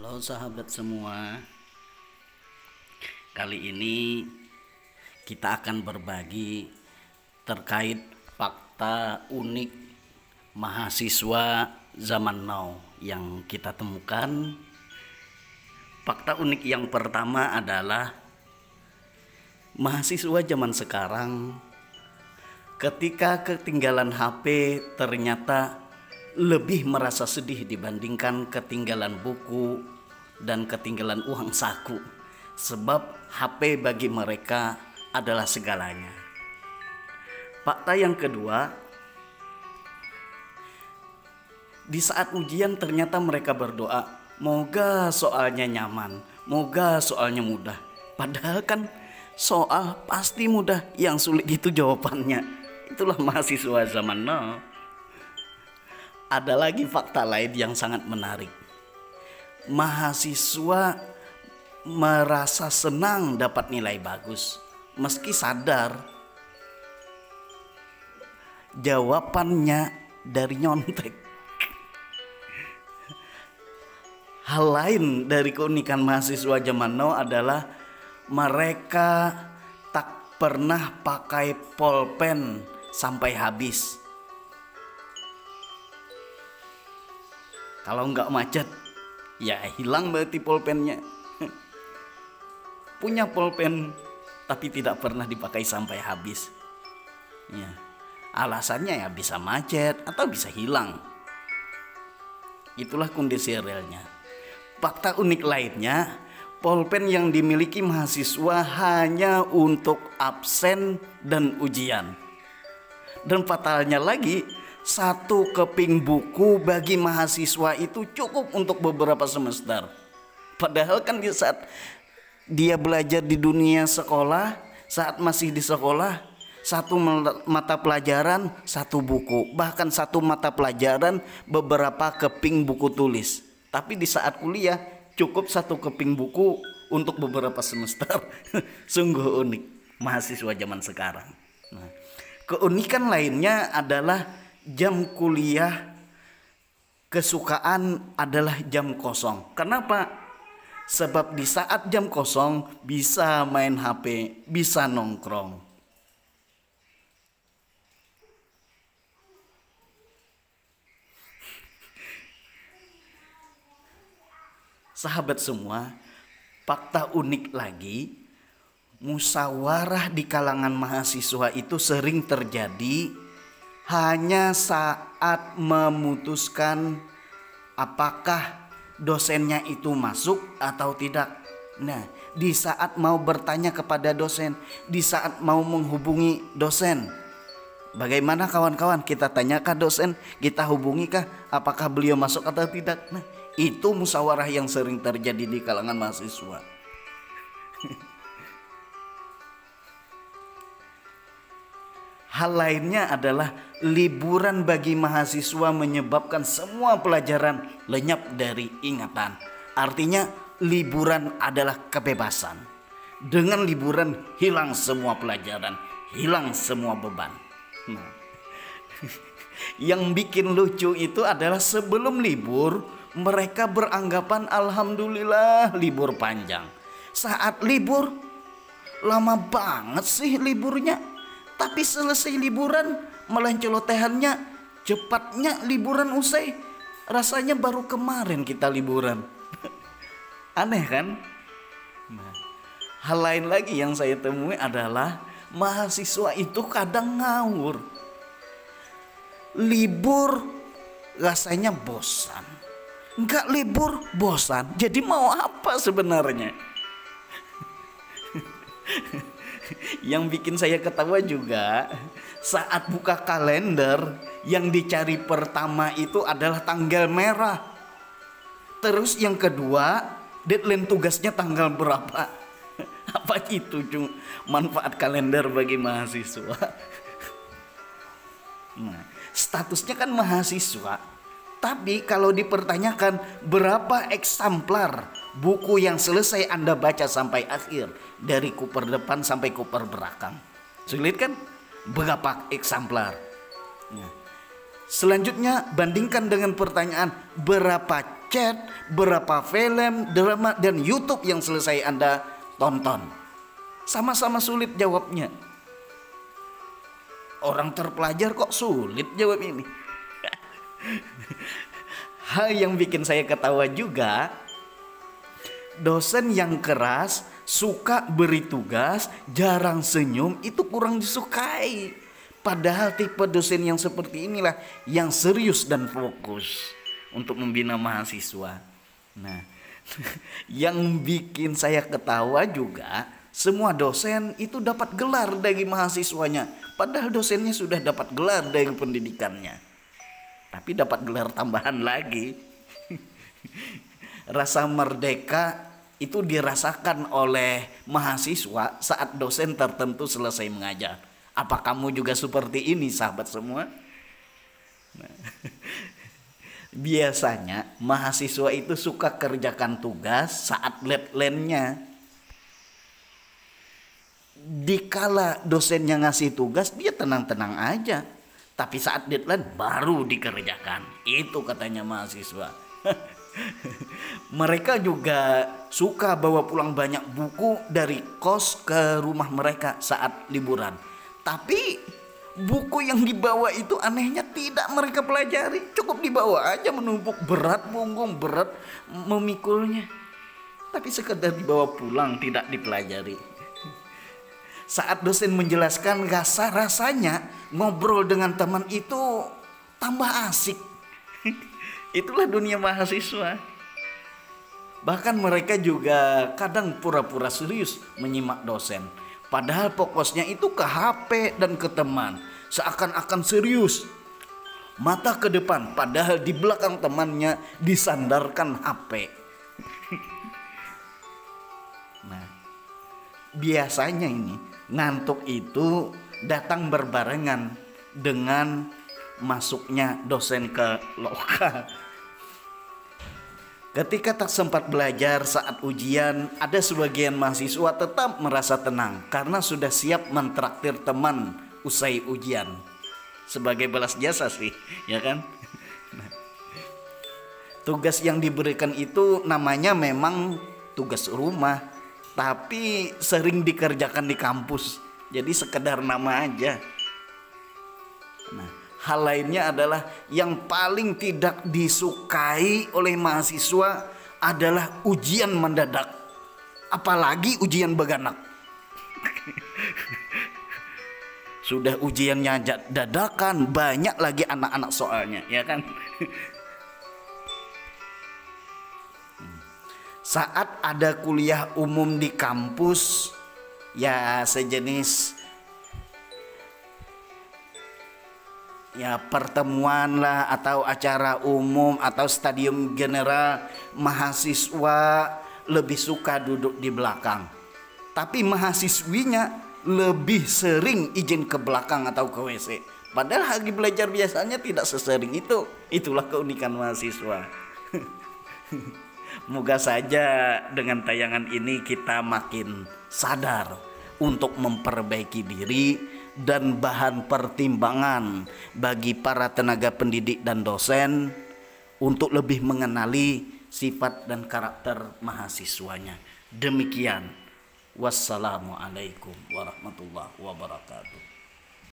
Halo sahabat semua, kali ini kita akan berbagi terkait fakta unik mahasiswa zaman now yang kita temukan. Fakta unik yang pertama adalah mahasiswa zaman sekarang ketika ketinggalan HP ternyata lebih merasa sedih dibandingkan ketinggalan buku dan ketinggalan uang saku, sebab HP bagi mereka adalah segalanya. Fakta yang kedua, di saat ujian ternyata mereka berdoa, moga soalnya nyaman, moga soalnya mudah. Padahal kan soal pasti mudah, yang sulit itu jawabannya. Itulah mahasiswa zaman now. Ada lagi fakta lain yang sangat menarik. Mahasiswa merasa senang dapat nilai bagus, meski sadar jawabannya dari nyontek. Hal lain dari keunikan mahasiswa zaman now adalah mereka tak pernah pakai pulpen sampai habis. Kalau nggak macet, ya hilang berarti pulpennya. Punya pulpen tapi tidak pernah dipakai sampai habis. Ya, alasannya ya bisa macet atau bisa hilang. Itulah kondisi realnya. Fakta unik lainnya, pulpen yang dimiliki mahasiswa hanya untuk absen dan ujian. Dan fatalnya lagi, satu keping buku bagi mahasiswa itu cukup untuk beberapa semester. Padahal kan di saat dia belajar di dunia sekolah, saat masih di sekolah, satu mata pelajaran satu buku, bahkan satu mata pelajaran beberapa keping buku tulis. Tapi di saat kuliah cukup satu keping buku untuk beberapa semester. Sungguh unik mahasiswa zaman sekarang. Nah, keunikan lainnya adalah jam kuliah kesukaan adalah jam kosong. Kenapa? Sebab di saat jam kosong bisa main HP, bisa nongkrong. Sahabat semua, fakta unik lagi, musyawarah di kalangan mahasiswa itu sering terjadi hanya saat memutuskan apakah dosennya itu masuk atau tidak. Nah, di saat mau bertanya kepada dosen, di saat mau menghubungi dosen, bagaimana kawan-kawan, kita tanyakah dosen, kita hubungikah, apakah beliau masuk atau tidak. Nah, itu musyawarah yang sering terjadi di kalangan mahasiswa. Hal lainnya adalah liburan bagi mahasiswa menyebabkan semua pelajaran lenyap dari ingatan. Artinya liburan adalah kebebasan. Dengan liburan hilang semua pelajaran, hilang semua beban. Nah, yang bikin lucu itu adalah sebelum libur mereka beranggapan alhamdulillah libur panjang. Saat libur lama banget sih liburnya. Tapi selesai liburan malah celotehannya cepatnya liburan usai. Rasanya baru kemarin kita liburan. Aneh kan? Nah, hal lain lagi yang saya temui adalah mahasiswa itu kadang ngawur. Libur rasanya bosan. Enggak libur bosan. Jadi mau apa sebenarnya? Yang bikin saya ketawa juga saat buka kalender, yang dicari pertama itu adalah tanggal merah. Terus yang kedua, deadline tugasnya tanggal berapa. Apa itu manfaat kalender bagi mahasiswa? Nah, statusnya kan mahasiswa, tapi kalau dipertanyakan berapa eksemplar buku yang selesai Anda baca sampai akhir, dari kuper depan sampai kuper belakang, sulit kan? Berapa eksemplar? Nah, selanjutnya bandingkan dengan pertanyaan berapa chat, berapa film, drama, dan YouTube yang selesai Anda tonton? Sama-sama sulit jawabnya. Orang terpelajar kok sulit jawab ini. Hal yang bikin saya ketawa juga, dosen yang keras, suka beri tugas, jarang senyum, itu kurang disukai. Padahal tipe dosen yang seperti inilah yang serius dan fokus untuk membina mahasiswa. Nah, yang bikin saya ketawa juga, semua dosen itu dapat gelar dari mahasiswanya. Padahal dosennya sudah dapat gelar dari pendidikannya. Tapi dapat gelar tambahan lagi. Rasa merdeka itu dirasakan oleh mahasiswa saat dosen tertentu selesai mengajar. Apa kamu juga seperti ini, sahabat semua? Nah, biasanya mahasiswa itu suka kerjakan tugas saat deadline-nya. Dikala dosennya ngasih tugas, dia tenang-tenang aja. Tapi saat deadline baru dikerjakan. Itu katanya mahasiswa. Mereka juga suka bawa pulang banyak buku dari kos ke rumah mereka saat liburan. Tapi buku yang dibawa itu anehnya tidak mereka pelajari. Cukup dibawa aja, menumpuk berat punggung, berat memikulnya. Tapi sekedar dibawa pulang, tidak dipelajari. Saat dosen menjelaskan, rasanya ngobrol dengan teman itu tambah asik. Itulah dunia mahasiswa. Bahkan mereka juga kadang pura-pura serius menyimak dosen. Padahal fokusnya itu ke HP dan ke teman. Seakan-akan serius. Mata ke depan, padahal di belakang temannya disandarkan HP. Nah, biasanya ini ngantuk itu datang berbarengan dengan masuknya dosen ke loka. Ketika tak sempat belajar saat ujian, ada sebagian mahasiswa tetap merasa tenang karena sudah siap mentraktir teman usai ujian. Sebagai balas jasa sih, ya kan? Tugas yang diberikan itu namanya memang tugas rumah, tapi sering dikerjakan di kampus. Jadi sekedar nama aja. Nah, hal lainnya adalah yang paling tidak disukai oleh mahasiswa adalah ujian mendadak. Apalagi ujian beganak. Sudah ujiannya dadakan, banyak lagi anak-anak soalnya, ya kan? Saat ada kuliah umum di kampus, ya sejenis ya pertemuan lah atau acara umum atau stadium general, mahasiswa lebih suka duduk di belakang. Tapi mahasiswinya lebih sering izin ke belakang atau ke WC. Padahal lagi belajar biasanya tidak sesering itu. Itulah keunikan mahasiswa. Moga saja dengan tayangan ini kita makin sadar untuk memperbaiki diri dan bahan pertimbangan bagi para tenaga pendidik dan dosen untuk lebih mengenali sifat dan karakter mahasiswanya. Demikian. Wassalamualaikum warahmatullahi wabarakatuh.